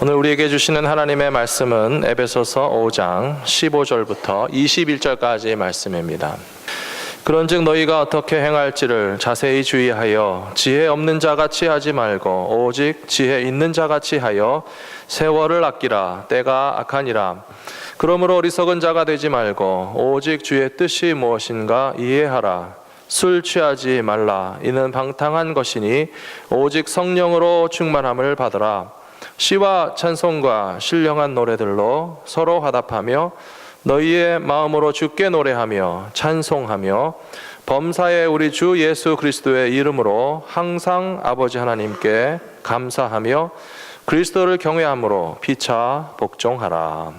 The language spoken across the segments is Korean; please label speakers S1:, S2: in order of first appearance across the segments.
S1: 오늘 우리에게 주시는 하나님의 말씀은 에베소서 5장 15절부터 21절까지의 말씀입니다. 그런즉 너희가 어떻게 행할지를 자세히 주의하여 지혜 없는 자같이 하지 말고 오직 지혜 있는 자같이 하여 세월을 아끼라. 때가 악하니라. 그러므로 어리석은 자가 되지 말고 오직 주의 뜻이 무엇인가 이해하라. 술 취하지 말라. 이는 방탕한 것이니 오직 성령으로 충만함을 받으라. 시와 찬송과 신령한 노래들로 서로 화답하며 너희의 마음으로 주께 노래하며 찬송하며 범사에 우리 주 예수 그리스도의 이름으로 항상 아버지 하나님께 감사하며 그리스도를 경외함으로 피차 복종하라.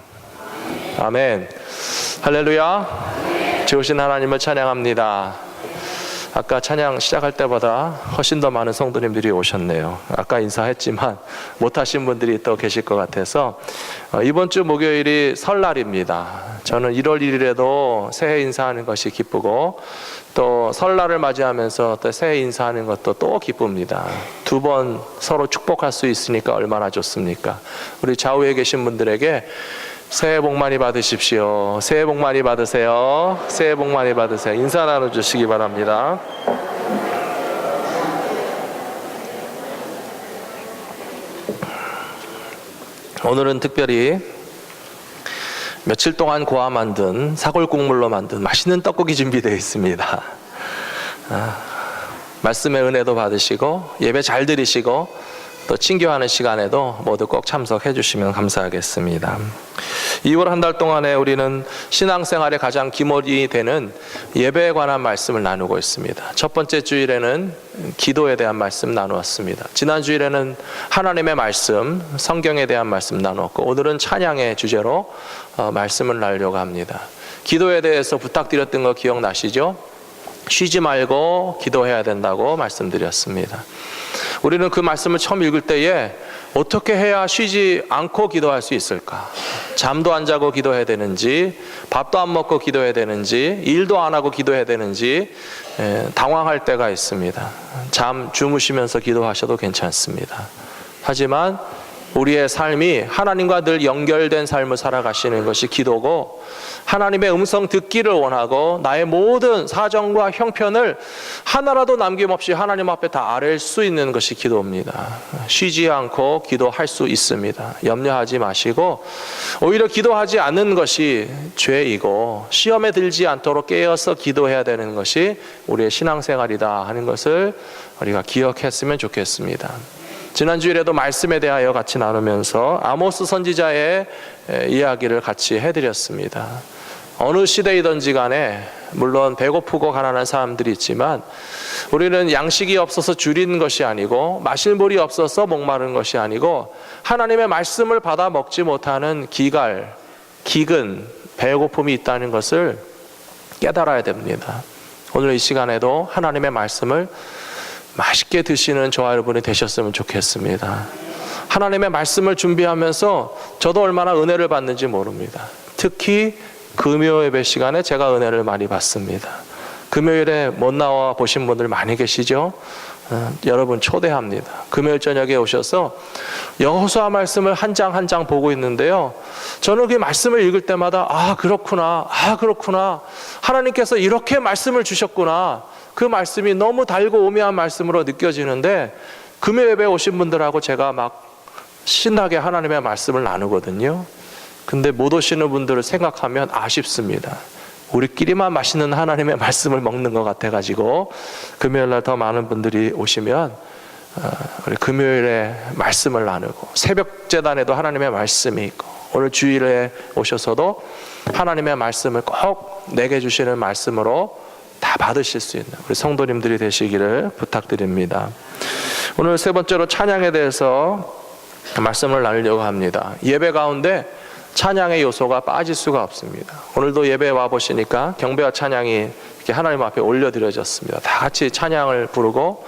S1: 아멘. 할렐루야. 좋으신 하나님을 찬양합니다. 아까 찬양 시작할 때보다 훨씬 더 많은 성도님들이 오셨네요. 아까 인사했지만 못하신 분들이 또 계실 것 같아서 이번 주 목요일이 설날입니다. 저는 1월 1일에도 새해 인사하는 것이 기쁘고 또 설날을 맞이하면서 또 새해 인사하는 것도 또 기쁩니다. 두 번 서로 축복할 수 있으니까 얼마나 좋습니까? 우리 좌우에 계신 분들에게 새해 복 많이 받으십시오. 새해 복 많이 받으세요. 새해 복 많이 받으세요. 인사 나눠주시기 바랍니다. 오늘은 특별히 며칠 동안 고아 만든 사골국물로 만든 맛있는 떡국이 준비되어 있습니다. 말씀의 은혜도 받으시고 예배 잘 드리시고 또 친교하는 시간에도 모두 꼭 참석해 주시면 감사하겠습니다. 2월 한 달 동안에 우리는 신앙생활의 가장 기본이 되는 예배에 관한 말씀을 나누고 있습니다. 첫 번째 주일에는 기도에 대한 말씀 나누었습니다. 지난 주일에는 하나님의 말씀, 성경에 대한 말씀 나누었고 오늘은 찬양의 주제로 말씀을 나누려고 합니다. 기도에 대해서 부탁드렸던 거 기억나시죠? 쉬지 말고 기도해야 된다고 말씀드렸습니다. 우리는 그 말씀을 처음 읽을 때에 어떻게 해야 쉬지 않고 기도할 수 있을까? 잠도 안 자고 기도해야 되는지, 밥도 안 먹고 기도해야 되는지, 일도 안 하고 기도해야 되는지 당황할 때가 있습니다. 잠 주무시면서 기도하셔도 괜찮습니다. 하지만 우리의 삶이 하나님과 늘 연결된 삶을 살아가시는 것이 기도고 하나님의 음성 듣기를 원하고 나의 모든 사정과 형편을 하나라도 남김없이 하나님 앞에 다 아뢰일 수 있는 것이 기도입니다. 쉬지 않고 기도할 수 있습니다. 염려하지 마시고 오히려 기도하지 않는 것이 죄이고 시험에 들지 않도록 깨어서 기도해야 되는 것이 우리의 신앙생활이다 하는 것을 우리가 기억했으면 좋겠습니다. 지난주일에도 말씀에 대하여 같이 나누면서 아모스 선지자의 이야기를 같이 해드렸습니다. 어느 시대이든지 간에 물론 배고프고 가난한 사람들이 있지만 우리는 양식이 없어서 줄인 것이 아니고 마실 물이 없어서 목마른 것이 아니고 하나님의 말씀을 받아 먹지 못하는 기갈, 기근, 배고픔이 있다는 것을 깨달아야 됩니다. 오늘 이 시간에도 하나님의 말씀을 맛있게 드시는 저와 여러분이 되셨으면 좋겠습니다. 하나님의 말씀을 준비하면서 저도 얼마나 은혜를 받는지 모릅니다. 특히 금요 예배 시간에 제가 은혜를 많이 받습니다. 금요일에 못 나와 보신 분들 많이 계시죠? 여러분 초대합니다. 금요일 저녁에 오셔서 여호수아 말씀을 한 장 한 장 보고 있는데요. 저는 그 말씀을 읽을 때마다 그렇구나. 하나님께서 이렇게 말씀을 주셨구나. 그 말씀이 너무 달고 오묘한 말씀으로 느껴지는데 금요 예배에 오신 분들하고 제가 막 신나게 하나님의 말씀을 나누거든요. 근데 못 오시는 분들을 생각하면 아쉽습니다. 우리끼리만 맛있는 하나님의 말씀을 먹는 것 같아가지고 금요일날 더 많은 분들이 오시면 우리 금요일에 말씀을 나누고 새벽 제단에도 하나님의 말씀이 있고 오늘 주일에 오셔서도 하나님의 말씀을 꼭 내게 주시는 말씀으로 다 받으실 수 있는 우리 성도님들이 되시기를 부탁드립니다. 오늘 세 번째로 찬양에 대해서 말씀을 나누려고 합니다. 예배 가운데 찬양의 요소가 빠질 수가 없습니다. 오늘도 예배에 와보시니까 경배와 찬양이 이렇게 하나님 앞에 올려드려졌습니다. 다 같이 찬양을 부르고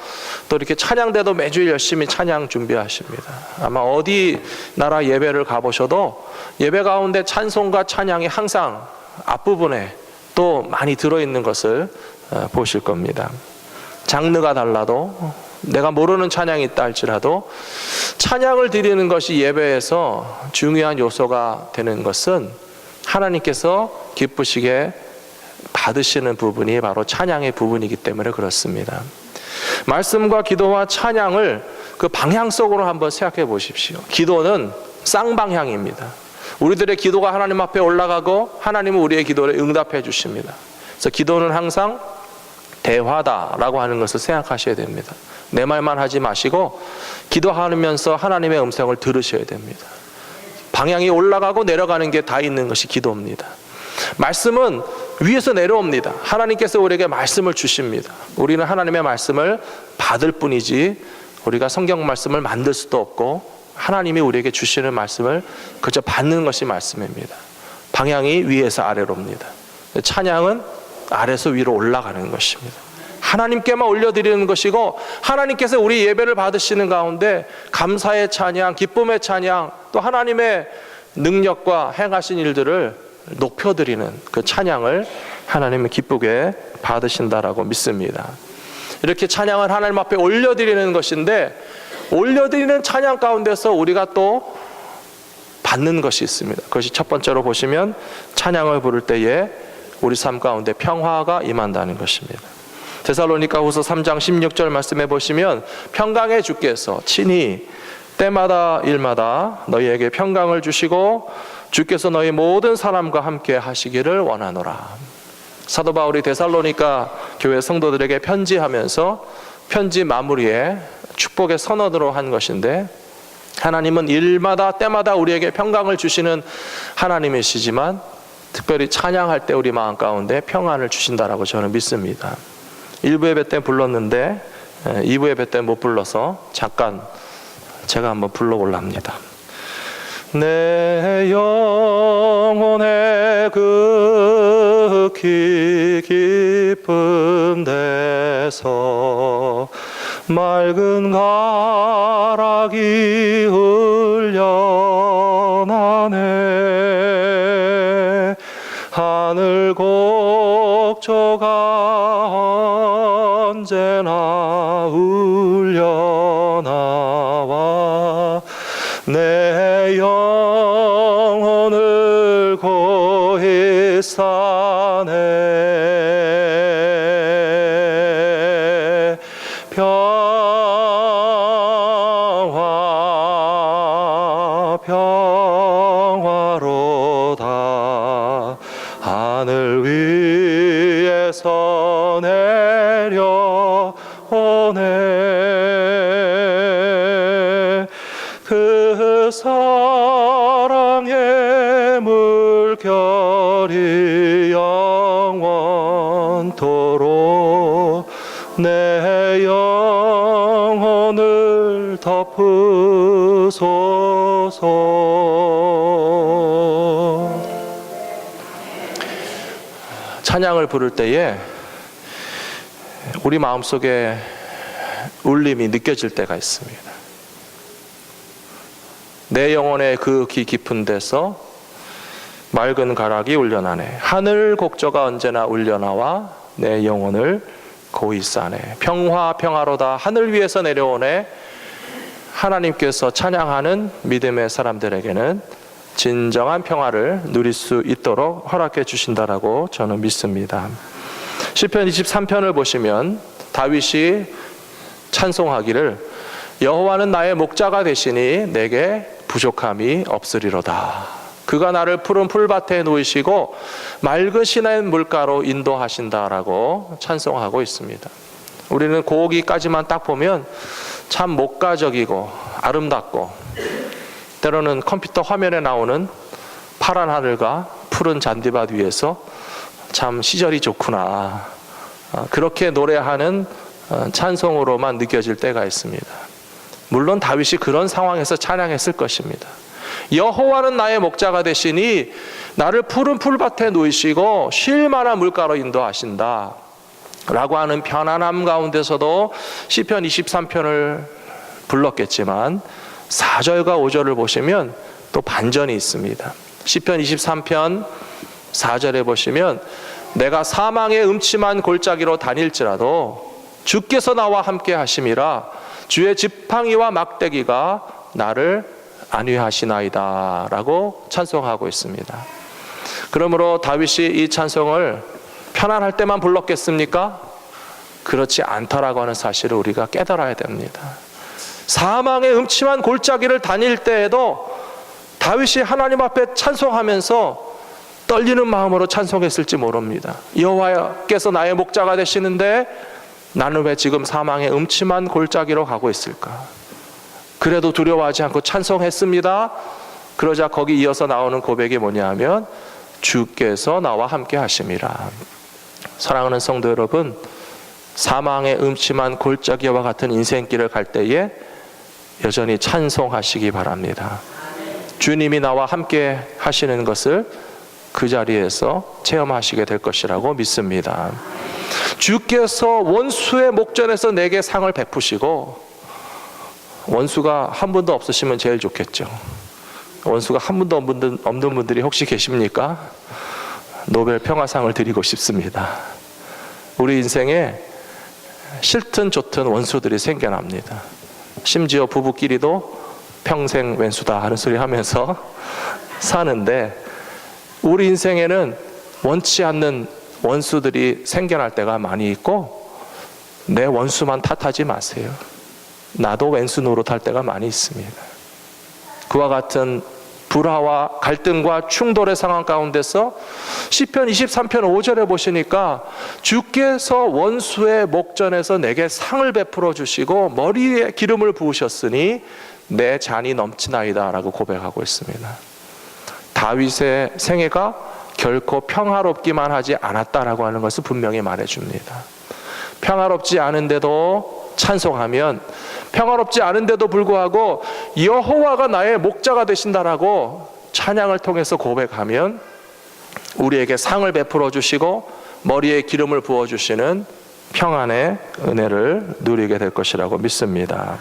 S1: 또 이렇게 찬양대도 매주 열심히 찬양 준비하십니다. 아마 어디 나라 예배를 가보셔도 예배 가운데 찬송과 찬양이 항상 앞부분에 또 많이 들어있는 것을 보실 겁니다. 장르가 달라도 내가 모르는 찬양이 있다 할지라도 찬양을 드리는 것이 예배에서 중요한 요소가 되는 것은 하나님께서 기쁘시게 받으시는 부분이 바로 찬양의 부분이기 때문에 그렇습니다. 말씀과 기도와 찬양을 그 방향성으로 한번 생각해 보십시오. 기도는 쌍방향입니다. 우리들의 기도가 하나님 앞에 올라가고 하나님은 우리의 기도를 응답해 주십니다. 그래서 기도는 항상 대화다라고 하는 것을 생각하셔야 됩니다. 내 말만 하지 마시고 기도하면서 하나님의 음성을 들으셔야 됩니다. 방향이 올라가고 내려가는 게 다 있는 것이 기도입니다. 말씀은 위에서 내려옵니다. 하나님께서 우리에게 말씀을 주십니다. 우리는 하나님의 말씀을 받을 뿐이지 우리가 성경 말씀을 만들 수도 없고 하나님이 우리에게 주시는 말씀을 그저 받는 것이 말씀입니다. 방향이 위에서 아래로 옵니다. 찬양은 아래에서 위로 올라가는 것입니다. 하나님께만 올려드리는 것이고 하나님께서 우리 예배를 받으시는 가운데 감사의 찬양, 기쁨의 찬양, 또 하나님의 능력과 행하신 일들을 높여드리는 그 찬양을 하나님은 기쁘게 받으신다라고 믿습니다. 이렇게 찬양을 하나님 앞에 올려드리는 것인데 올려드리는 찬양 가운데서 우리가 또 받는 것이 있습니다. 그것이 첫 번째로 보시면 찬양을 부를 때에 우리 삶 가운데 평화가 임한다는 것입니다. 데살로니가후서 3장 16절 말씀해 보시면 평강의 주께서 친히 때마다 일마다 너희에게 평강을 주시고 주께서 너희 모든 사람과 함께 하시기를 원하노라. 사도 바울이 데살로니가 교회 성도들에게 편지하면서 편지 마무리에 축복의 선언으로 한 것인데 하나님은 일마다 때마다 우리에게 평강을 주시는 하나님이시지만 특별히 찬양할 때 우리 마음 가운데 평안을 주신다라고 저는 믿습니다. 1부 예배 때 불렀는데 2부 예배 때 못 불러서 잠깐 제가 한번 불러보려 합니다. 내 영혼의 극히 깊은 데서 맑은 가락이 흘려나네. 하늘 곡조가 언제나 울려나와 내 영혼을 고이 싸네. 평화로다. 하늘 위에서 내려오네. 그 사랑의 물결이 영원토록 내 영혼을 덮으소서. 찬양을 부를 때에 우리 마음속에 울림이 느껴질 때가 있습니다. 내 영혼의 그 귀 깊은 데서 맑은 가락이 울려나네. 하늘 곡조가 언제나 울려나와 내 영혼을 고이 싸네. 평화로다. 하늘 위에서 내려오네. 하나님께서 찬양하는 믿음의 사람들에게는 진정한 평화를 누릴 수 있도록 허락해 주신다라고 저는 믿습니다. 시편 23편을 보시면 다윗이 찬송하기를 여호와는 나의 목자가 되시니 내게 부족함이 없으리로다. 그가 나를 푸른 풀밭에 놓이시고 맑은 시냇 물가로 인도하신다라고 찬송하고 있습니다. 우리는 거기까지만 딱 보면 참 목가적이고 아름답고 때로는 컴퓨터 화면에 나오는 파란 하늘과 푸른 잔디밭 위에서 참 시절이 좋구나, 그렇게 노래하는 찬송으로만 느껴질 때가 있습니다. 물론 다윗이 그런 상황에서 찬양했을 것입니다. 여호와는 나의 목자가 되시니 나를 푸른 풀밭에 놓이시고 쉴 만한 물가로 인도하신다 라고 하는 편안함 가운데서도 시편 23편을 불렀겠지만 4절과 5절을 보시면 또 반전이 있습니다. 시편 23편 4절에 보시면 내가 사망의 음침한 골짜기로 다닐지라도 주께서 나와 함께 하심이라 주의 지팡이와 막대기가 나를 안위하시나이다 라고 찬송하고 있습니다. 그러므로 다윗이 이 찬송을 편안할 때만 불렀겠습니까? 그렇지 않더라고 하는 사실을 우리가 깨달아야 됩니다. 사망의 음침한 골짜기를 다닐 때에도 다윗이 하나님 앞에 찬송하면서 떨리는 마음으로 찬송했을지 모릅니다. 여호와께서 나의 목자가 되시는데 나는 왜 지금 사망의 음침한 골짜기로 가고 있을까? 그래도 두려워하지 않고 찬송했습니다. 그러자 거기 이어서 나오는 고백이 뭐냐 하면 주께서 나와 함께 하심이라. 사랑하는 성도 여러분, 사망의 음침한 골짜기와 같은 인생길을 갈 때에 여전히 찬송하시기 바랍니다. 주님이 나와 함께 하시는 것을 그 자리에서 체험하시게 될 것이라고 믿습니다. 주께서 원수의 목전에서 내게 상을 베푸시고, 원수가 한 분도 없으시면 제일 좋겠죠. 원수가 한 분도 없는 분들이 혹시 계십니까? 노벨 평화상을 드리고 싶습니다. 우리 인생에 싫든 좋든 원수들이 생겨납니다. 심지어 부부끼리도 평생 왼수다 하는 소리 하면서 사는데, 우리 인생에는 원치 않는 원수들이 생겨날 때가 많이 있고, 내 원수만 탓하지 마세요. 나도 왼수 노릇할 때가 많이 있습니다. 그와 같은 불화와 갈등과 충돌의 상황 가운데서 시편 23편 5절에 보시니까 주께서 원수의 목전에서 내게 상을 베풀어 주시고 머리에 기름을 부으셨으니 내 잔이 넘치나이다 라고 고백하고 있습니다. 다윗의 생애가 결코 평화롭기만 하지 않았다라고 하는 것을 분명히 말해줍니다. 평화롭지 않은데도 찬송하면, 평화롭지 않은데도 불구하고 여호와가 나의 목자가 되신다라고 찬양을 통해서 고백하면 우리에게 상을 베풀어 주시고 머리에 기름을 부어 주시는 평안의 은혜를 누리게 될 것이라고 믿습니다.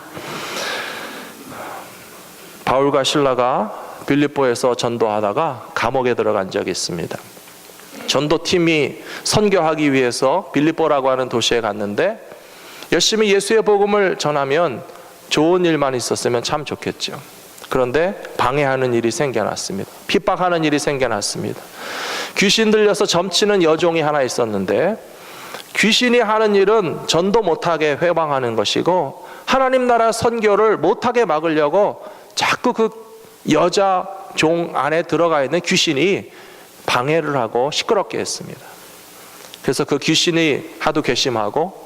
S1: 바울과 실라가 빌립보에서 전도하다가 감옥에 들어간 적이 있습니다. 전도팀이 선교하기 위해서 빌립보라고 하는 도시에 갔는데, 열심히 예수의 복음을 전하면 좋은 일만 있었으면 참 좋겠죠. 그런데 방해하는 일이 생겨났습니다. 핍박하는 일이 생겨났습니다. 귀신 들려서 점치는 여종이 하나 있었는데, 귀신이 하는 일은 전도 못하게 회방하는 것이고 하나님 나라 선교를 못하게 막으려고 자꾸 그 여자 종 안에 들어가 있는 귀신이 방해를 하고 시끄럽게 했습니다. 그래서 그 귀신이 하도 괘씸하고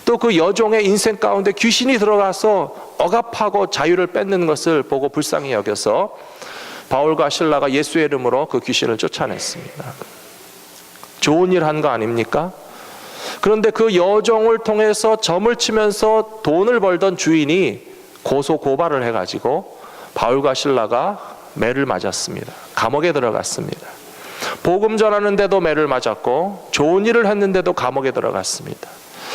S1: 또 그 여종의 인생 가운데 귀신이 들어가서 억압하고 자유를 뺏는 것을 보고 불쌍히 여겨서 바울과 실라가 예수의 이름으로 그 귀신을 쫓아냈습니다. 좋은 일 한 거 아닙니까? 그런데 그 여종을 통해서 점을 치면서 돈을 벌던 주인이 고소 고발을 해가지고 바울과 실라가 매를 맞았습니다. 감옥에 들어갔습니다. 복음 전하는데도 매를 맞았고 좋은 일을 했는데도 감옥에 들어갔습니다.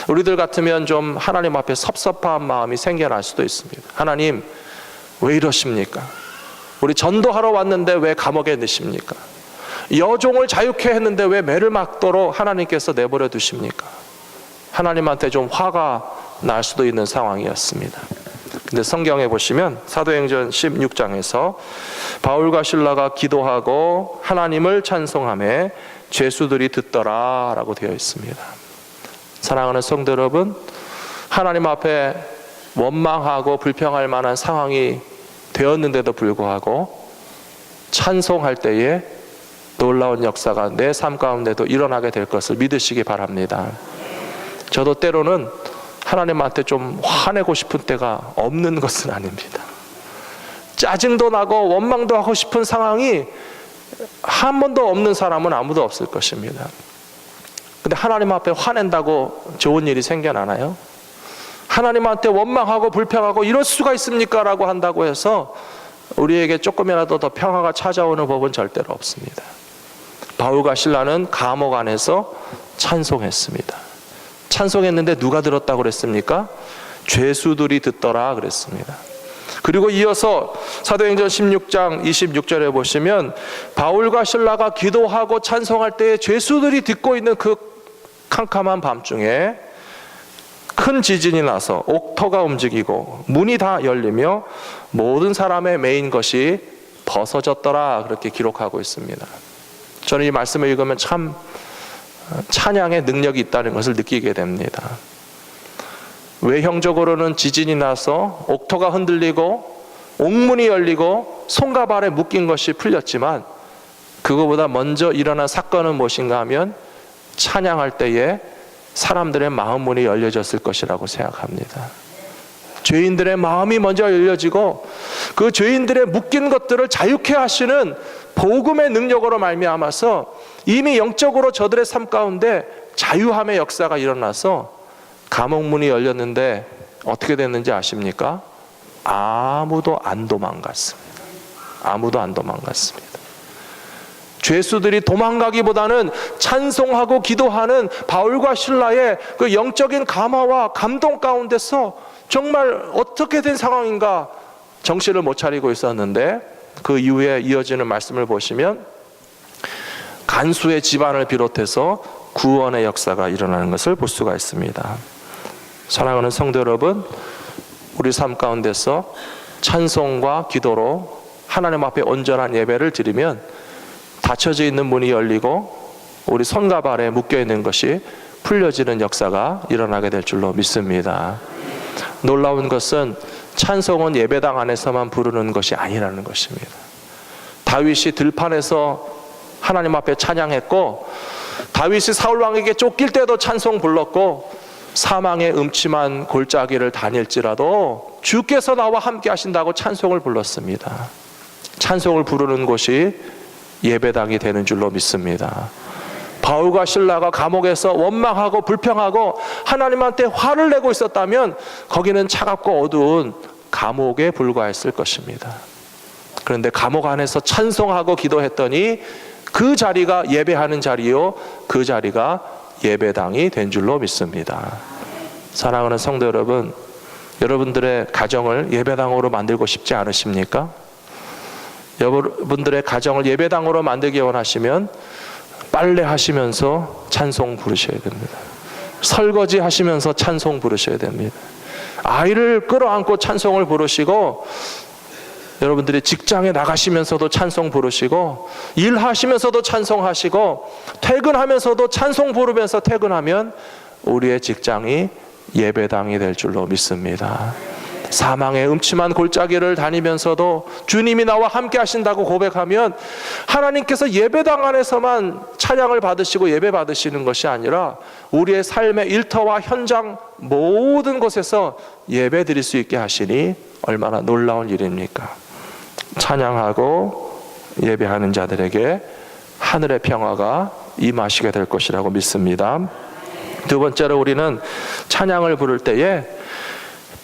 S1: 우리들 같으면 좀 하나님 앞에 섭섭한 마음이 생겨날 수도 있습니다. 하나님, 왜 이러십니까? 우리 전도하러 왔는데 왜 감옥에 넣으십니까? 여종을 자유케 했는데 왜 매를 맞도록 하나님께서 내버려 두십니까? 하나님한테 좀 화가 날 수도 있는 상황이었습니다. 근데 성경에 보시면 사도행전 16장에서 바울과 실라가 기도하고 하나님을 찬송하며 죄수들이 듣더라 라고 되어 있습니다. 사랑하는 성도 여러분, 하나님 앞에 원망하고 불평할 만한 상황이 되었는데도 불구하고 찬송할 때에 놀라운 역사가 내 삶 가운데도 일어나게 될 것을 믿으시기 바랍니다. 저도 때로는 하나님한테 좀 화내고 싶은 때가 없는 것은 아닙니다. 짜증도 나고 원망도 하고 싶은 상황이 한 번도 없는 사람은 아무도 없을 것입니다. 근데 하나님 앞에 화낸다고 좋은 일이 생겨나나요? 하나님한테 원망하고 불평하고 이럴 수가 있습니까? 라고 한다고 해서 우리에게 조금이라도 더 평화가 찾아오는 법은 절대로 없습니다. 바울과 실라는 감옥 안에서 찬송했습니다. 찬송했는데 누가 들었다고 그랬습니까? 죄수들이 듣더라 그랬습니다. 그리고 이어서 사도행전 16장 26절에 보시면 바울과 실라가 기도하고 찬송할 때 죄수들이 듣고 있는 그 캄캄한 밤중에 큰 큰 지진이 나서 옥토가 움직이고 문이 다 열리며 모든 사람의 메인 것이 벗어졌더라, 그렇게 기록하고 있습니다. 저는 이 말씀을 읽으면 참 찬양의 능력이 있다는 것을 느끼게 됩니다. 외형적으로는 지진이 나서 옥토가 흔들리고 옥문이 열리고 손과 발에 묶인 것이 풀렸지만, 그거보다 먼저 일어난 사건은 무엇인가 하면 찬양할 때에 사람들의 마음 문이 열려졌을 것이라고 생각합니다. 죄인들의 마음이 먼저 열려지고 그 죄인들의 묶인 것들을 자유케 하시는 복음의 능력으로 말미암아서 이미 영적으로 저들의 삶 가운데 자유함의 역사가 일어나서 감옥 문이 열렸는데 어떻게 됐는지 아십니까? 아무도 안 도망갔습니다. 아무도 안 도망갔습니다. 죄수들이 도망가기보다는 찬송하고 기도하는 바울과 실라의 그 영적인 감화와 감동 가운데서 정말 어떻게 된 상황인가 정신을 못 차리고 있었는데, 그 이후에 이어지는 말씀을 보시면 간수의 집안을 비롯해서 구원의 역사가 일어나는 것을 볼 수가 있습니다. 사랑하는 성도 여러분, 우리 삶 가운데서 찬송과 기도로 하나님 앞에 온전한 예배를 드리면 닫혀져 있는 문이 열리고 우리 손과 발에 묶여있는 것이 풀려지는 역사가 일어나게 될 줄로 믿습니다. 놀라운 것은 찬송은 예배당 안에서만 부르는 것이 아니라는 것입니다. 다윗이 들판에서 하나님 앞에 찬양했고, 다윗이 사울왕에게 쫓길 때도 찬송 불렀고, 사망의 음침한 골짜기를 다닐지라도 주께서 나와 함께 하신다고 찬송을 불렀습니다. 찬송을 부르는 곳이 예배당이 되는 줄로 믿습니다. 바울과 실라가 감옥에서 원망하고 불평하고 하나님한테 화를 내고 있었다면 거기는 차갑고 어두운 감옥에 불과했을 것입니다. 그런데 감옥 안에서 찬송하고 기도했더니 그 자리가 예배하는 자리요, 그 자리가 예배당이 된 줄로 믿습니다. 사랑하는 성도 여러분, 여러분들의 가정을 예배당으로 만들고 싶지 않으십니까? 여러분들의 가정을 예배당으로 만들기 원하시면 빨래 하시면서 찬송 부르셔야 됩니다. 설거지 하시면서 찬송 부르셔야 됩니다. 아이를 끌어안고 찬송을 부르시고, 여러분들이 직장에 나가시면서도 찬송 부르시고, 일하시면서도 찬송하시고, 퇴근하면서도 찬송 부르면서 퇴근하면 우리의 직장이 예배당이 될 줄로 믿습니다. 사망의 음침한 골짜기를 다니면서도 주님이 나와 함께 하신다고 고백하면 하나님께서 예배당 안에서만 찬양을 받으시고 예배 받으시는 것이 아니라 우리의 삶의 일터와 현장 모든 곳에서 예배 드릴 수 있게 하시니 얼마나 놀라운 일입니까? 찬양하고 예배하는 자들에게 하늘의 평화가 임하시게 될 것이라고 믿습니다. 두 번째로, 우리는 찬양을 부를 때에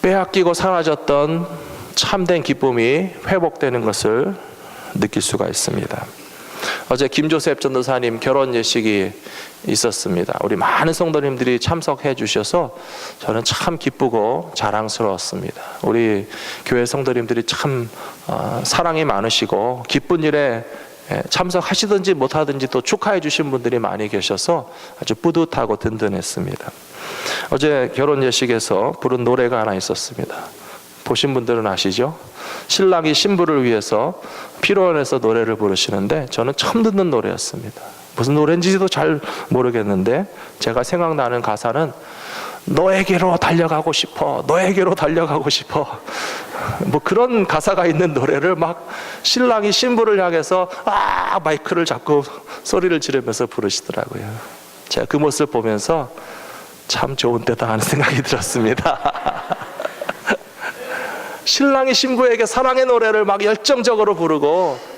S1: 빼앗기고 사라졌던 참된 기쁨이 회복되는 것을 느낄 수가 있습니다. 어제 김조셉 전도사님 결혼 예식이 있었습니다. 우리 많은 성도님들이 참석해 주셔서 저는 참 기쁘고 자랑스러웠습니다. 우리 교회 성도님들이 참 사랑이 많으시고 기쁜 일에 참석하시든지 못하든지 또 축하해 주신 분들이 많이 계셔서 아주 뿌듯하고 든든했습니다. 어제 결혼 예식에서 부른 노래가 하나 있었습니다. 보신 분들은 아시죠? 신랑이 신부를 위해서 피로연에서 노래를 부르시는데 저는 처음 듣는 노래였습니다. 무슨 노래인지도 잘 모르겠는데 제가 생각나는 가사는 너에게로 달려가고 싶어, 너에게로 달려가고 싶어, 뭐 그런 가사가 있는 노래를 막 신랑이 신부를 향해서 마이크를 잡고 소리를 지르면서 부르시더라고요. 제가 그 모습을 보면서 참 좋은 때다 하는 생각이 들었습니다. 신랑이 신부에게 사랑의 노래를 막 열정적으로 부르고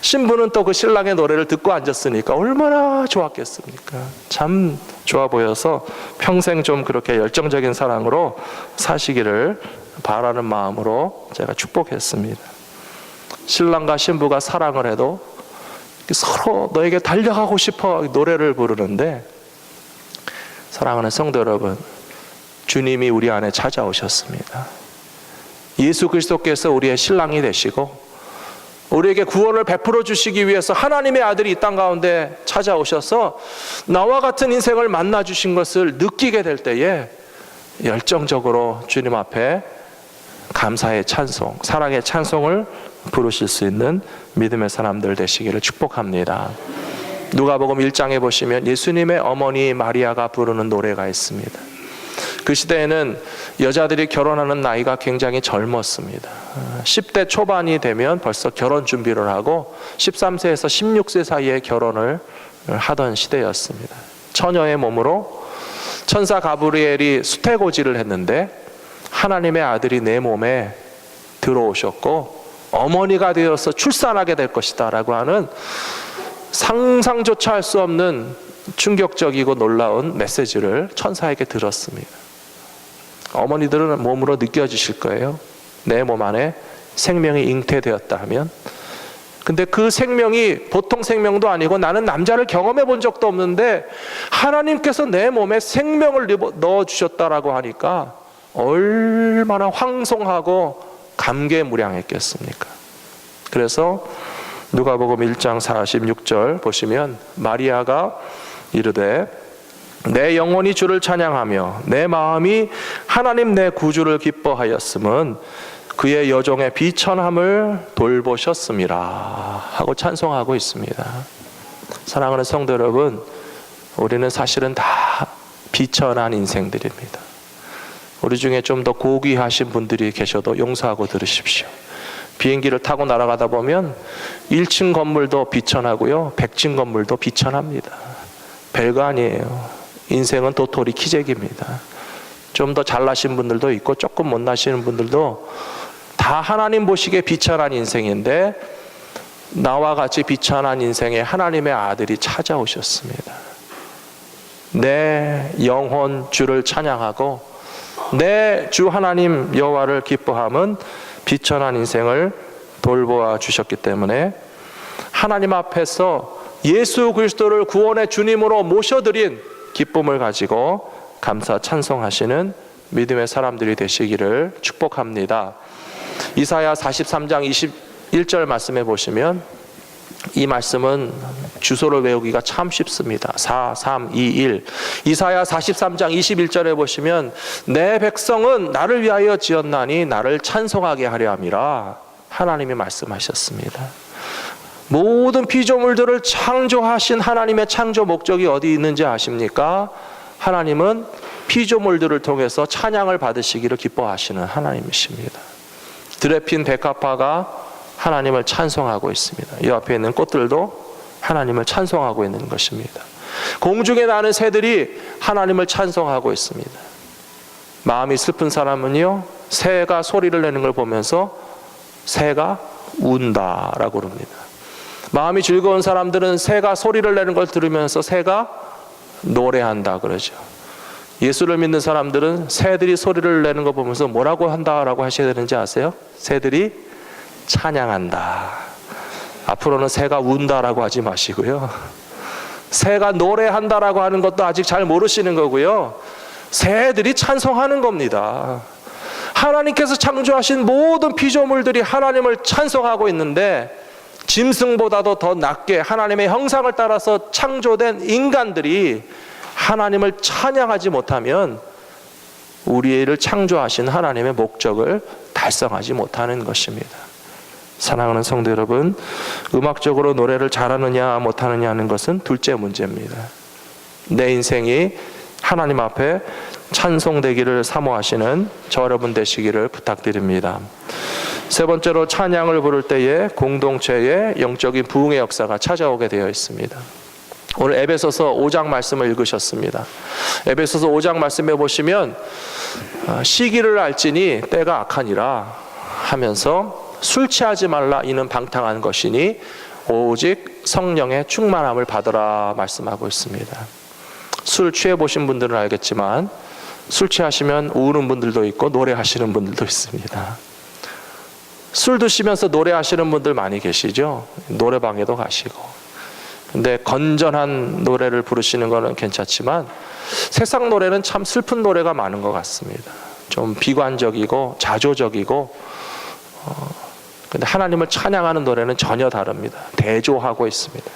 S1: 신부는 또 그 신랑의 노래를 듣고 앉았으니까 얼마나 좋았겠습니까? 참 좋아 보여서 평생 좀 그렇게 열정적인 사랑으로 사시기를 바라는 마음으로 제가 축복했습니다. 신랑과 신부가 사랑을 해도 서로 너에게 달려가고 싶어 노래를 부르는데, 사랑하는 성도 여러분, 주님이 우리 안에 찾아오셨습니다. 예수 그리스도께서 우리의 신랑이 되시고 우리에게 구원을 베풀어 주시기 위해서 하나님의 아들이 이 땅 가운데 찾아오셔서 나와 같은 인생을 만나 주신 것을 느끼게 될 때에 열정적으로 주님 앞에 감사의 찬송, 사랑의 찬송을 부르실 수 있는 믿음의 사람들 되시기를 축복합니다. 누가복음 1장에 보시면 예수님의 어머니 마리아가 부르는 노래가 있습니다. 그 시대에는 여자들이 결혼하는 나이가 굉장히 젊었습니다. 10대 초반이 되면 벌써 결혼 준비를 하고 13세에서 16세 사이에 결혼을 하던 시대였습니다. 처녀의 몸으로 천사 가브리엘이 수태고지를 했는데 하나님의 아들이 내 몸에 들어오셨고 어머니가 되어서 출산하게 될 것이다 라고 하는 상상조차 할 수 없는 충격적이고 놀라운 메시지를 천사에게 들었습니다. 어머니들은 몸으로 느껴지실 거예요. 내 몸 안에 생명이 잉태되었다 하면. 근데 그 생명이 보통 생명도 아니고 나는 남자를 경험해 본 적도 없는데 하나님께서 내 몸에 생명을 넣어주셨다라고 하니까 얼마나 황송하고 감개무량했겠습니까? 그래서 누가복음 1장 46절 보시면 마리아가 이르되 내 영혼이 주를 찬양하며 내 마음이 하나님 내 구주를 기뻐하였음은 그의 여종의 비천함을 돌보셨음이라 하고 찬송하고 있습니다. 사랑하는 성도 여러분, 우리는 사실은 다 비천한 인생들입니다. 우리 중에 좀 더 고귀하신 분들이 계셔도 용서하고 들으십시오. 비행기를 타고 날아가다 보면 1층 건물도 비천하고요, 100층 건물도 비천합니다. 별거 아니에요. 인생은 도토리 키재기입니다. 좀 더 잘나신 분들도 있고 조금 못나시는 분들도 다 하나님 보시기에 비천한 인생인데 나와 같이 비천한 인생에 하나님의 아들이 찾아오셨습니다. 내 영혼 주를 찬양하고 내 주 하나님 여호와를 기뻐함은 비천한 인생을 돌보아 주셨기 때문에 하나님 앞에서 예수 그리스도를 구원의 주님으로 모셔드린 기쁨을 가지고 감사 찬송하시는 믿음의 사람들이 되시기를 축복합니다. 이사야 43장 21절 말씀해 보시면 이 말씀은 주소를 외우기가 참 쉽습니다. 4, 3, 2, 1. 이사야 43장 21절에 보시면 내 백성은 나를 위하여 지었나니 나를 찬송하게 하려 함이라 하나님이 말씀하셨습니다. 모든 피조물들을 창조하신 하나님의 창조 목적이 어디 있는지 아십니까? 하나님은 피조물들을 통해서 찬양을 받으시기를 기뻐하시는 하나님이십니다. 들에 핀 백합화가 하나님을 찬송하고 있습니다. 이 앞에 있는 꽃들도 하나님을 찬송하고 있는 것입니다. 공중에 나는 새들이 하나님을 찬송하고 있습니다. 마음이 슬픈 사람은요, 새가 소리를 내는 걸 보면서 새가 운다라고 그럽니다. 마음이 즐거운 사람들은 새가 소리를 내는 걸 들으면서 새가 노래한다 그러죠. 예수를 믿는 사람들은 새들이 소리를 내는 거 보면서 뭐라고 한다라고 하셔야 되는지 아세요? 새들이 찬양한다. 앞으로는 새가 운다라고 하지 마시고요, 새가 노래한다라고 하는 것도 아직 잘 모르시는 거고요, 새들이 찬송하는 겁니다. 하나님께서 창조하신 모든 피조물들이 하나님을 찬송하고 있는데 짐승보다도 더 낮게 하나님의 형상을 따라서 창조된 인간들이 하나님을 찬양하지 못하면 우리를 창조하신 하나님의 목적을 달성하지 못하는 것입니다. 사랑하는 성도 여러분, 음악적으로 노래를 잘하느냐 못하느냐 하는 것은 둘째 문제입니다. 내 인생이 하나님 앞에 찬송되기를 사모하시는 저 여러분 되시기를 부탁드립니다. 세 번째로 찬양을 부를 때에 공동체의 영적인 부흥의 역사가 찾아오게 되어 있습니다. 오늘 에베소서 5장 말씀을 읽으셨습니다. 에베소서 5장 말씀에 보시면 시기를 알지니 때가 악하니라 하면서 술 취하지 말라 이는 방탕한 것이니 오직 성령의 충만함을 받으라 말씀하고 있습니다. 술 취해 보신 분들은 알겠지만 술 취하시면 우는 분들도 있고 노래하시는 분들도 있습니다. 술 드시면서 노래하시는 분들 많이 계시죠? 노래방에도 가시고. 근데 건전한 노래를 부르시는 거는 괜찮지만 세상 노래는 참 슬픈 노래가 많은 것 같습니다. 좀 비관적이고 자조적이고 근데 하나님을 찬양하는 노래는 전혀 다릅니다. 대조하고 있습니다.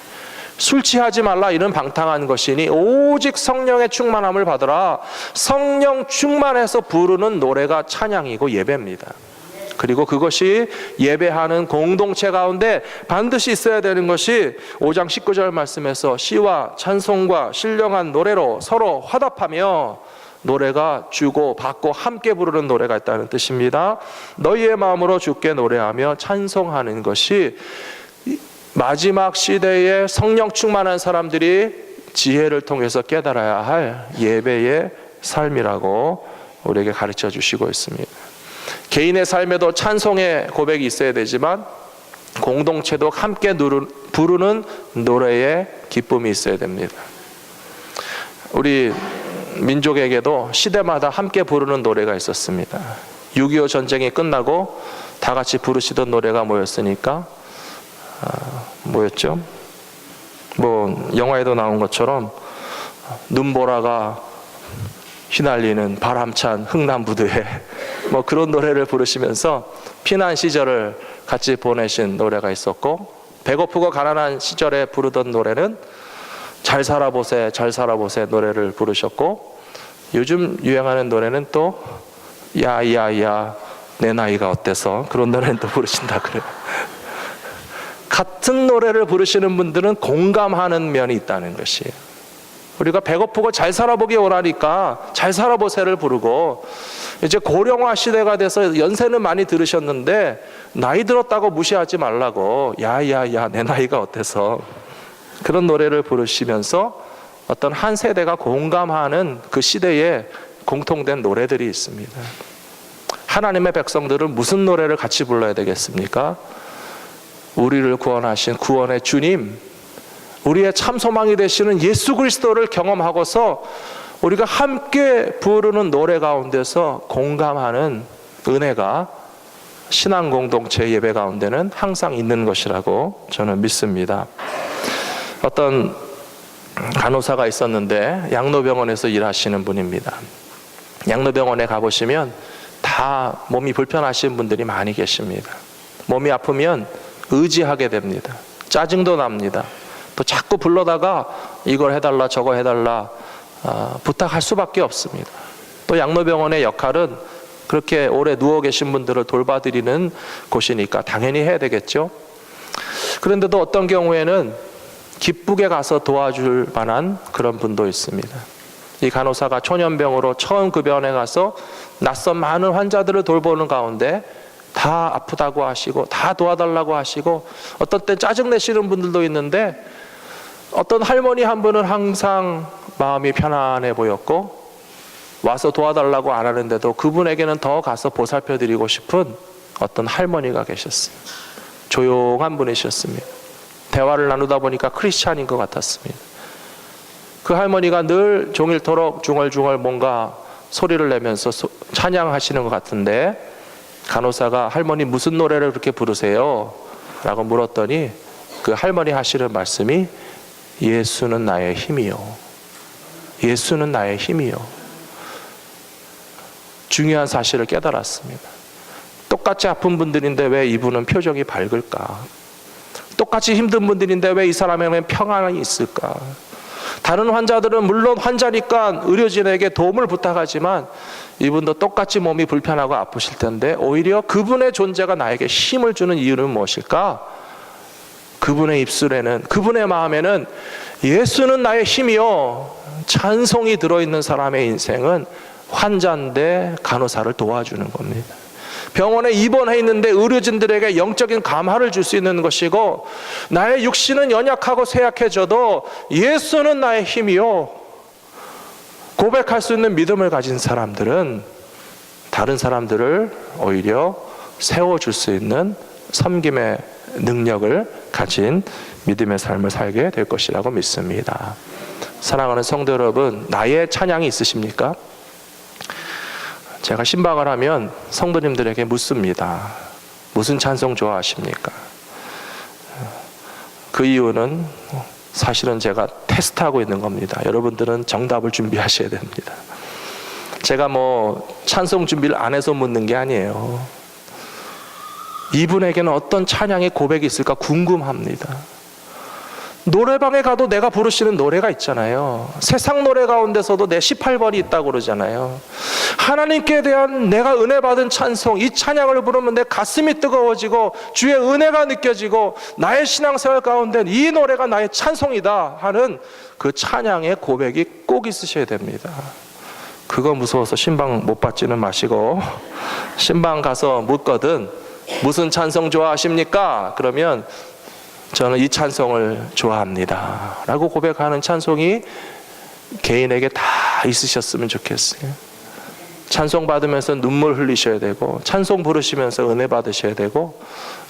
S1: 술 취하지 말라 이런 방탕한 것이니 오직 성령의 충만함을 받으라. 성령 충만해서 부르는 노래가 찬양이고 예배입니다. 그리고 그것이 예배하는 공동체 가운데 반드시 있어야 되는 것이 5장 19절 말씀에서 시와 찬송과 신령한 노래로 서로 화답하며 노래가 주고 받고 함께 부르는 노래가 있다는 뜻입니다. 너희의 마음으로 주께 노래하며 찬송하는 것이 마지막 시대에 성령 충만한 사람들이 지혜를 통해서 깨달아야 할 예배의 삶이라고 우리에게 가르쳐 주시고 있습니다. 개인의 삶에도 찬송의 고백이 있어야 되지만 공동체도 함께 부르는 노래의 기쁨이 있어야 됩니다. 우리 민족에게도 시대마다 함께 부르는 노래가 있었습니다. 6.25 전쟁이 끝나고 다 같이 부르시던 노래가 뭐였으니까 뭐였죠? 영화에도 나온 것처럼 눈보라가 휘날리는 바람찬 흥남부두에 그런 노래를 부르시면서 피난 시절을 같이 보내신 노래가 있었고, 배고프고 가난한 시절에 부르던 노래는 잘 살아보세 잘 살아보세 노래를 부르셨고, 요즘 유행하는 노래는 또 야야야 내 나이가 어때서 그런 노래는 또 부르신다 그래요. 같은 노래를 부르시는 분들은 공감하는 면이 있다는 것이에요. 우리가 배고프고 잘 살아보기 원하니까 잘 살아보세를 부르고, 이제 고령화 시대가 돼서 연세는 많이 들으셨는데 나이 들었다고 무시하지 말라고 야야야 내 나이가 어때서 그런 노래를 부르시면서 어떤 한 세대가 공감하는 그 시대에 공통된 노래들이 있습니다. 하나님의 백성들은 무슨 노래를 같이 불러야 되겠습니까? 우리를 구원하신 구원의 주님, 우리의 참 소망이 되시는 예수 그리스도를 경험하고서 우리가 함께 부르는 노래 가운데서 공감하는 은혜가 신앙 공동체 예배 가운데는 항상 있는 것이라고 저는 믿습니다. 어떤 간호사가 있었는데 양로병원에서 일하시는 분입니다. 양로병원에 가보시면 다 몸이 불편하신 분들이 많이 계십니다. 몸이 아프면 의지하게 됩니다. 짜증도 납니다. 또 자꾸 불러다가 이걸 해달라 저거 해달라 부탁할 수밖에 없습니다. 또 양로병원의 역할은 그렇게 오래 누워 계신 분들을 돌봐드리는 곳이니까 당연히 해야 되겠죠. 그런데도 어떤 경우에는 기쁘게 가서 도와줄 만한 그런 분도 있습니다. 이 간호사가 초년병으로 처음 그 병원에 가서 낯선 많은 환자들을 돌보는 가운데 다 아프다고 하시고 다 도와달라고 하시고 어떤 때 짜증내시는 분들도 있는데, 어떤 할머니 한 분은 항상 마음이 편안해 보였고 와서 도와달라고 안 하는데도 그분에게는 더 가서 보살펴 드리고 싶은 어떤 할머니가 계셨어요. 조용한 분이셨습니다. 대화를 나누다 보니까 크리스찬인 것 같았습니다. 그 할머니가 늘 종일토록 중얼중얼 뭔가 소리를 내면서 찬양하시는 것 같은데, 간호사가 할머니 무슨 노래를 그렇게 부르세요? 라고 물었더니 그 할머니 하시는 말씀이 예수는 나의 힘이요. 예수는 나의 힘이요. 중요한 사실을 깨달았습니다. 똑같이 아픈 분들인데 왜 이분은 표정이 밝을까? 똑같이 힘든 분들인데 왜 이 사람에게는 평안이 있을까? 다른 환자들은 물론 환자니까 의료진에게 도움을 부탁하지만 이분도 똑같이 몸이 불편하고 아프실 텐데 오히려 그분의 존재가 나에게 힘을 주는 이유는 무엇일까? 그분의 입술에는, 그분의 마음에는 예수는 나의 힘이요 찬송이 들어있는 사람의 인생은 환자인데 간호사를 도와주는 겁니다. 병원에 입원해 있는데 의료진들에게 영적인 감화를 줄 수 있는 것이고, 나의 육신은 연약하고 쇠약해져도 예수는 나의 힘이요 고백할 수 있는 믿음을 가진 사람들은 다른 사람들을 오히려 세워줄 수 있는 섬김의 능력을 가진 믿음의 삶을 살게 될 것이라고 믿습니다. 사랑하는 성도 여러분, 나의 찬양이 있으십니까? 제가 신방을 하면 성도님들에게 묻습니다. 무슨 찬송 좋아하십니까? 그 이유는 사실은 제가 테스트하고 있는 겁니다. 여러분들은 정답을 준비하셔야 됩니다. 제가 찬송 준비를 안 해서 묻는 게 아니에요. 이분에게는 어떤 찬양의 고백이 있을까 궁금합니다. 노래방에 가도 내가 부르시는 노래가 있잖아요. 세상 노래 가운데서도 내 18번이 있다고 그러잖아요. 하나님께 대한 내가 은혜 받은 찬송, 이 찬양을 부르면 내 가슴이 뜨거워지고 주의 은혜가 느껴지고 나의 신앙생활 가운데 이 노래가 나의 찬송이다 하는 그 찬양의 고백이 꼭 있으셔야 됩니다. 그거 무서워서 신방 못 받지는 마시고, 신방 가서 묻거든 무슨 찬송 좋아하십니까? 그러면 저는 이 찬송을 좋아합니다 라고 고백하는 찬송이 개인에게 다 있으셨으면 좋겠어요. 찬송 받으면서 눈물 흘리셔야 되고, 찬송 부르시면서 은혜 받으셔야 되고,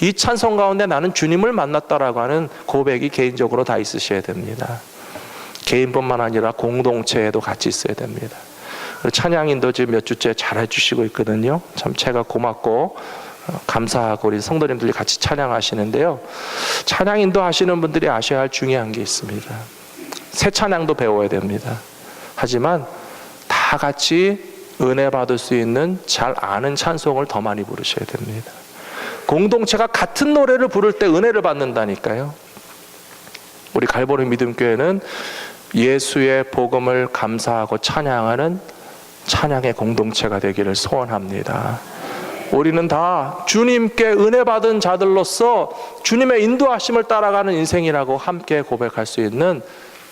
S1: 이 찬송 가운데 나는 주님을 만났다라고 하는 고백이 개인적으로 다 있으셔야 됩니다. 개인뿐만 아니라 공동체에도 같이 있어야 됩니다. 찬양인도 지금 몇 주째 잘 해주시고 있거든요. 참 제가 고맙고 감사하고 우리 성도님들이 같이 찬양하시는데요. 찬양인도 하시는 분들이 아셔야 할 중요한 게 있습니다. 새 찬양도 배워야 됩니다. 하지만 다 같이 은혜 받을 수 있는 잘 아는 찬송을 더 많이 부르셔야 됩니다. 공동체가 같은 노래를 부를 때 은혜를 받는다니까요. 우리 갈보리 믿음교회는 예수의 복음을 감사하고 찬양하는 찬양의 공동체가 되기를 소원합니다. 우리는 다 주님께 은혜 받은 자들로서 주님의 인도하심을 따라가는 인생이라고 함께 고백할 수 있는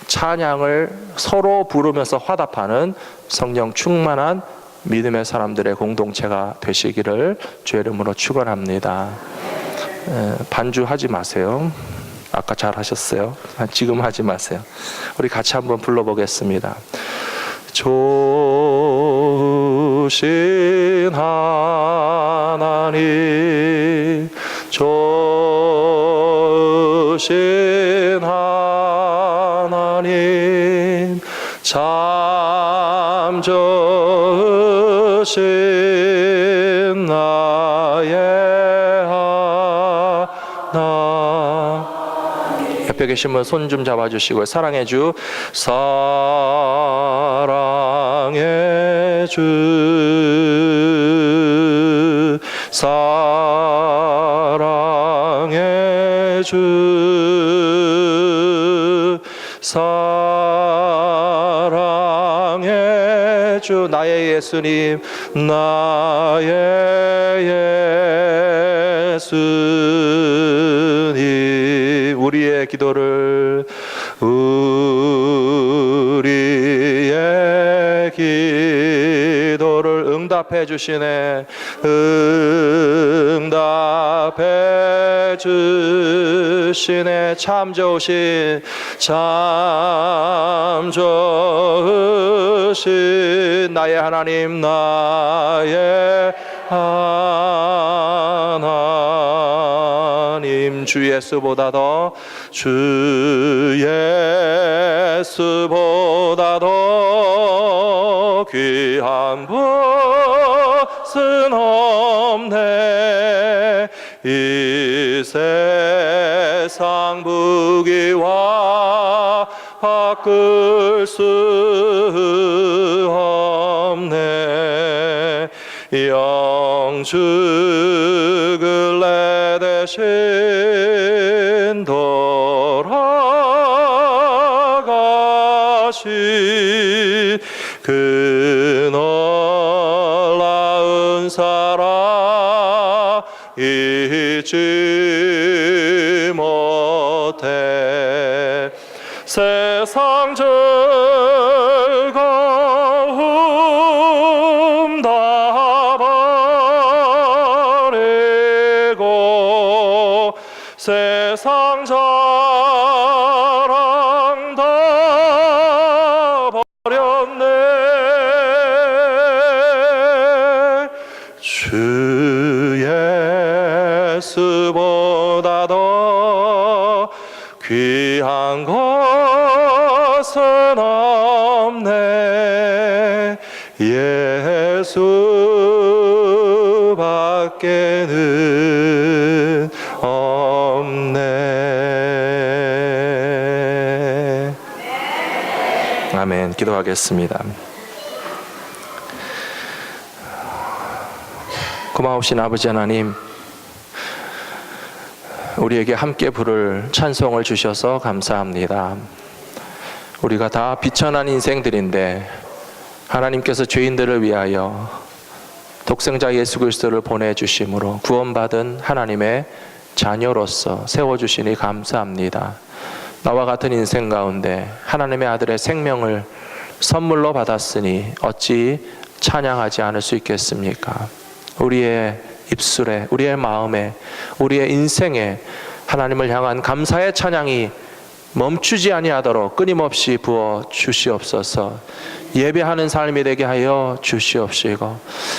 S1: 찬양을 서로 부르면서 화답하는 성령 충만한 믿음의 사람들의 공동체가 되시기를 주의 이름으로 축원합니다. 반주하지 마세요. 아까 잘 하셨어요. 지금 하지 마세요. 우리 같이 한번 불러보겠습니다. 좋으신 하나님, 좋으신 하나님, 참 좋으신 나의 하나. 옆에 계신 분 손 좀 잡아주시고요. 사랑의 주, 사랑의 주, 사랑의 주, 사랑의 주, 나의 예수님, 나의 예수님, 우리의 기도를, 우리의 기도를 응답해 주시네. 응답해 주시네. 참 좋으신, 참 좋으신 나의 하나님, 나의 하나님, 주 예수보다 더, 주 예수보다 더 귀한 것은 없네. 이 세상 부귀와 바꿀 수 없네. 영죽을 내 대신 돌아가신 그 놀라운 사랑 잊지 못해. 세상 즐거움 다 버리고 세상 자랑 다 버렸네. 주 예수보다 더 귀한 것은 없네. 예수밖에는 없네. 아멘. 기도하겠습니다. 고마우신 아버지 하나님, 우리에게 함께 부를 찬송을 주셔서 감사합니다. 우리가 다 비천한 인생들인데 하나님께서 죄인들을 위하여 독생자 예수 그리스도를 보내주심으로 구원받은 하나님의 자녀로서 세워주시니 감사합니다. 나와 같은 인생 가운데 하나님의 아들의 생명을 선물로 받았으니 어찌 찬양하지 않을 수 있겠습니까? 우리의 입술에, 우리의 마음에, 우리의 인생에 하나님을 향한 감사의 찬양이 멈추지 아니하도록 끊임없이 부어 주시옵소서. 예배하는 삶이 되게 하여 주시옵시고,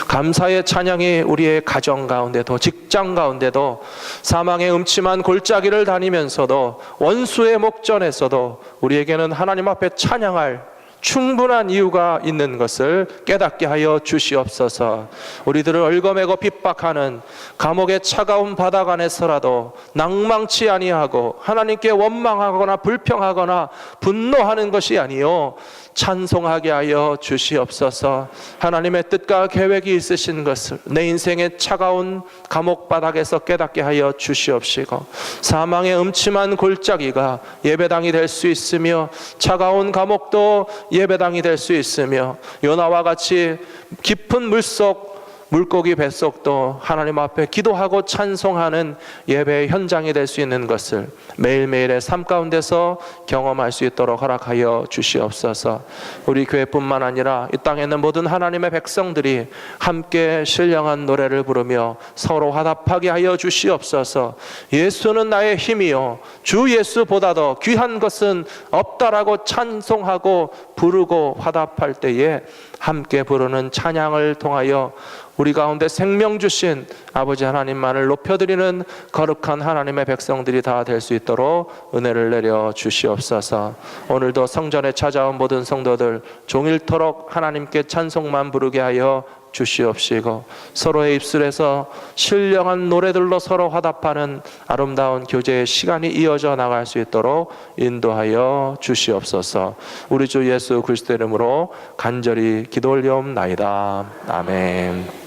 S1: 감사의 찬양이 우리의 가정 가운데도, 직장 가운데도, 사망의 음침한 골짜기를 다니면서도, 원수의 목전에서도 우리에게는 하나님 앞에 찬양할 충분한 이유가 있는 것을 깨닫게 하여 주시옵소서. 우리들을 얽어매고 핍박하는 감옥의 차가운 바닥 안에서라도 낭망치 아니하고 하나님께 원망하거나 불평하거나 분노하는 것이 아니요 찬송하게 하여 주시옵소서. 하나님의 뜻과 계획이 있으신 것을 내 인생의 차가운 감옥 바닥에서 깨닫게 하여 주시옵시고, 사망의 음침한 골짜기가 예배당이 될 수 있으며 차가운 감옥도 예배당이 될 수 있으며 요나와 같이 깊은 물속 물고기 뱃속도 하나님 앞에 기도하고 찬송하는 예배의 현장이 될 수 있는 것을 매일매일의 삶 가운데서 경험할 수 있도록 허락하여 주시옵소서. 우리 교회뿐만 아니라 이 땅에 있는 모든 하나님의 백성들이 함께 신령한 노래를 부르며 서로 화답하게 하여 주시옵소서. 예수는 나의 힘이요 주 예수보다 더 귀한 것은 없다라고 찬송하고 부르고 화답할 때에 함께 부르는 찬양을 통하여 우리 가운데 생명 주신 아버지 하나님만을 높여드리는 거룩한 하나님의 백성들이 다 될 수 있도록 은혜를 내려 주시옵소서. 오늘도 성전에 찾아온 모든 성도들 종일토록 하나님께 찬송만 부르게 하여 주시옵시고, 서로의 입술에서 신령한 노래들로 서로 화답하는 아름다운 교제의 시간이 이어져 나갈 수 있도록 인도하여 주시옵소서. 우리 주 예수 그리스도 이름으로 간절히 기도 올리옵나이다. 아멘.